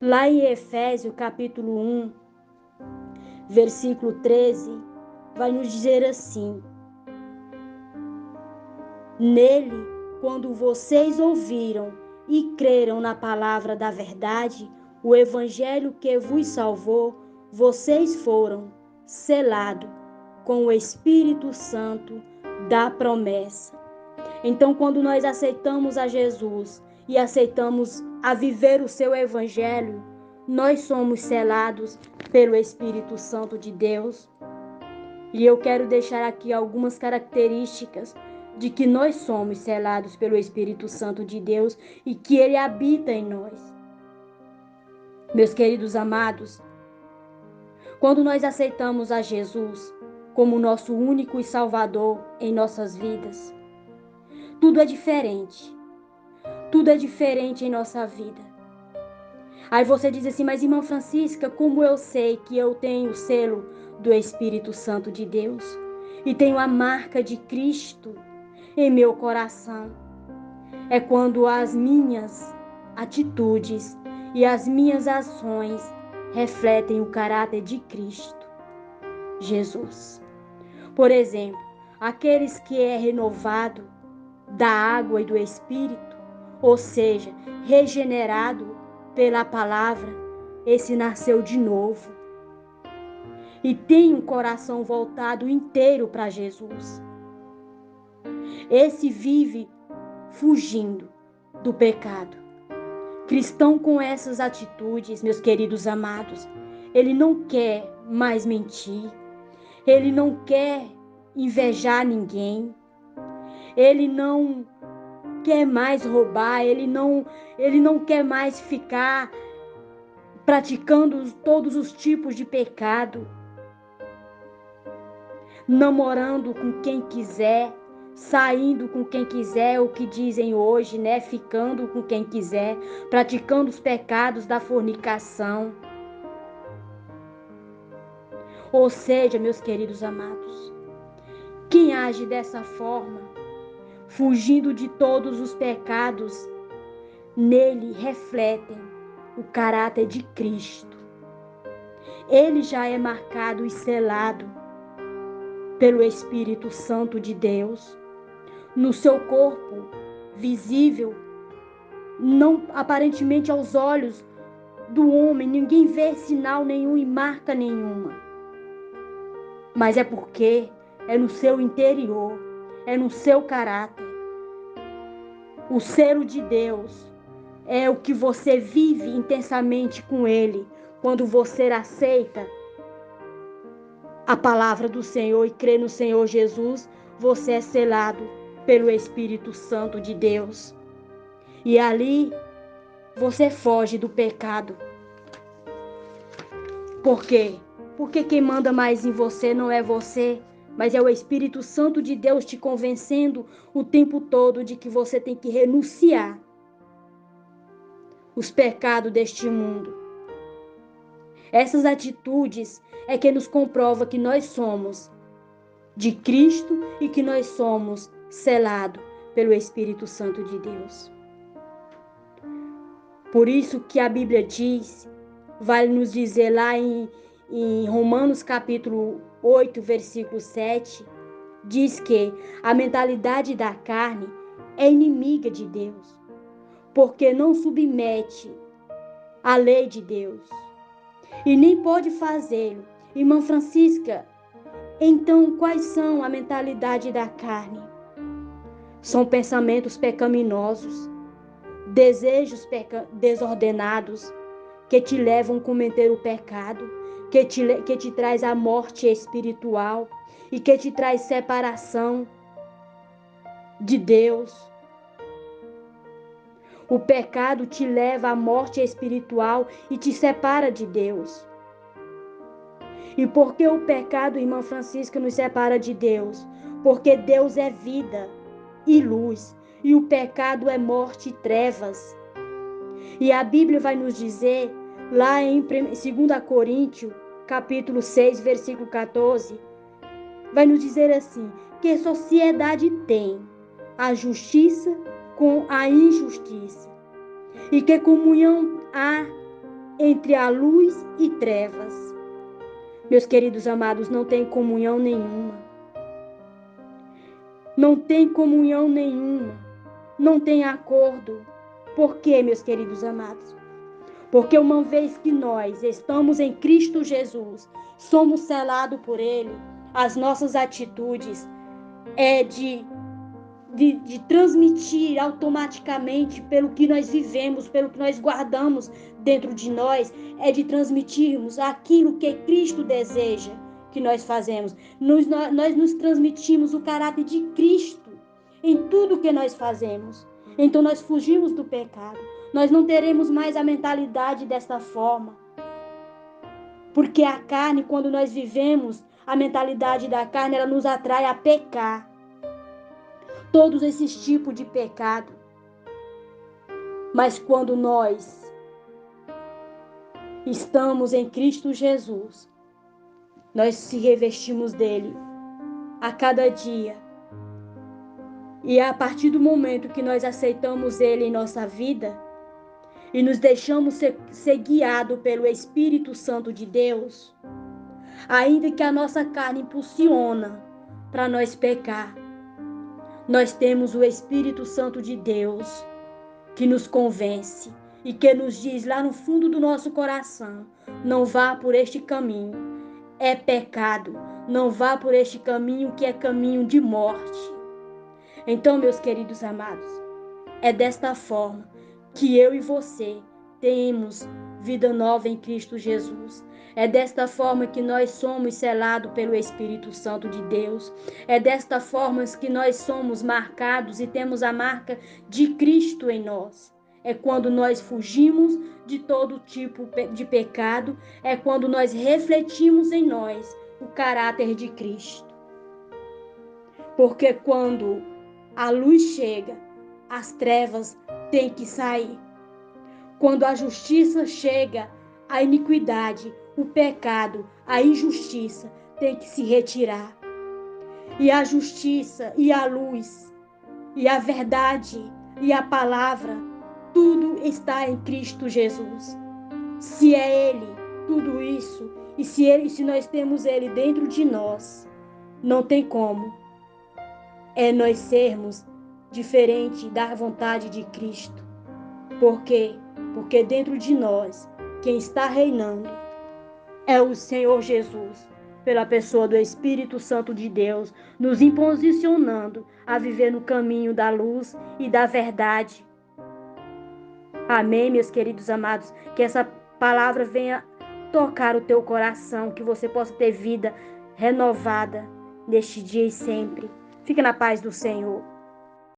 Lá em Efésios capítulo 1, versículo 13, vai nos dizer assim: Nele, quando vocês ouviram e creram na palavra da verdade, o evangelho que vos salvou, vocês foram selados com o Espírito Santo da promessa. Então, quando nós aceitamos a Jesus e aceitamos a viver o seu evangelho, nós somos selados pelo Espírito Santo de Deus. E eu quero deixar aqui algumas características de que nós somos selados pelo Espírito Santo de Deus e que ele habita em nós. Meus queridos amados, quando nós aceitamos a Jesus como nosso único e Salvador em nossas vidas, tudo é diferente. Tudo é diferente em nossa vida. Aí você diz assim, mas irmã Francisca, como eu sei que eu tenho o selo do Espírito Santo de Deus e tenho a marca de Cristo em meu coração? É quando as minhas atitudes e as minhas ações refletem o caráter de Cristo, Jesus. Por exemplo, aqueles que é renovado da água e do Espírito, ou seja, regenerado pela palavra, esse nasceu de novo e tem um coração voltado inteiro para Jesus. Esse vive fugindo do pecado. Cristão com essas atitudes, meus queridos amados, ele não quer mais mentir, ele não quer invejar ninguém, ele não quer mais roubar, ele não quer mais ficar praticando todos os tipos de pecado, namorando com quem quiser, saindo com quem quiser, o que dizem hoje, né? Ficando com quem quiser, praticando os pecados da fornicação. Ou seja, meus queridos amados, quem age dessa forma, fugindo de todos os pecados, nele refletem o caráter de Cristo. Ele já é marcado e selado pelo Espírito Santo de Deus. No seu corpo visível, não aparentemente aos olhos do homem, ninguém vê sinal nenhum e marca nenhuma. Mas é porque é no seu interior, é no seu caráter. O selo de Deus é o que você vive intensamente com Ele quando você aceita a palavra do Senhor e crê no Senhor Jesus. Você é selado pelo Espírito Santo de Deus. E ali você foge do pecado. Por quê? Porque quem manda mais em você não é você, mas é o Espírito Santo de Deus te convencendo o tempo todo de que você tem que renunciar os pecados deste mundo. Essas atitudes é que nos comprova que nós somos de Cristo e que nós somos selados pelo Espírito Santo de Deus. Por isso que a Bíblia diz, vai nos dizer lá em Romanos capítulo 8, versículo 7, diz que a mentalidade da carne é inimiga de Deus, porque não submete à lei de Deus e nem pode fazê-lo. Irmã Francisca, então quais são a mentalidade da carne? São pensamentos pecaminosos, desejos desordenados que te levam a cometer o pecado, que te traz a morte espiritual e que te traz separação de Deus. O pecado te leva à morte espiritual e te separa de Deus. E por que o pecado, irmã Francisca, nos separa de Deus? Porque Deus é vida e luz, e o pecado é morte e trevas. E a Bíblia vai nos dizer, lá em 2 Coríntios, capítulo 6, versículo 14, vai nos dizer assim, que sociedade tem a justiça com a injustiça, e que comunhão há entre a luz e trevas. Meus queridos amados, não tem comunhão nenhuma. Não tem comunhão nenhuma. Não tem acordo. Por quê, meus queridos amados? Porque uma vez que nós estamos em Cristo Jesus, somos selados por Ele, as nossas atitudes é de transmitir automaticamente pelo que nós vivemos, pelo que nós guardamos dentro de nós, é de transmitirmos aquilo que Cristo deseja que nós fazemos. Nós nos transmitimos o caráter de Cristo em tudo que nós fazemos. Então nós fugimos do pecado. Nós não teremos mais a mentalidade desta forma. Porque a carne, quando nós vivemos a mentalidade da carne, ela nos atrai a pecar. Todos esses tipos de pecado. Mas quando nós estamos em Cristo Jesus, nós se revestimos dele a cada dia. E é a partir do momento que nós aceitamos ele em nossa vida e nos deixamos ser guiados pelo Espírito Santo de Deus, ainda que a nossa carne impulsiona para nós pecar, nós temos o Espírito Santo de Deus que nos convence e que nos diz lá no fundo do nosso coração: não vá por este caminho, é pecado, não vá por este caminho que é caminho de morte. Então, meus queridos amados, é desta forma que eu e você temos vida nova em Cristo Jesus. É desta forma que nós somos selados pelo Espírito Santo de Deus. É desta forma que nós somos marcados e temos a marca de Cristo em nós. É quando nós fugimos de todo tipo de pecado. É quando nós refletimos em nós o caráter de Cristo. Porque quando a luz chega, as trevas têm que sair. Quando a justiça chega, a iniquidade, o pecado, a injustiça tem que se retirar. E a justiça e a luz, e a verdade e a palavra, tudo está em Cristo Jesus. Se é Ele, tudo isso, e se nós temos Ele dentro de nós, não tem como nós sermos diferente da vontade de Cristo. Por quê? Porque dentro de nós, quem está reinando é o Senhor Jesus, pela pessoa do Espírito Santo de Deus, nos imposicionando a viver no caminho da luz e da verdade. Amém, meus queridos amados? Que essa palavra venha tocar o teu coração, que você possa ter vida renovada neste dia e sempre. Fique na paz do Senhor.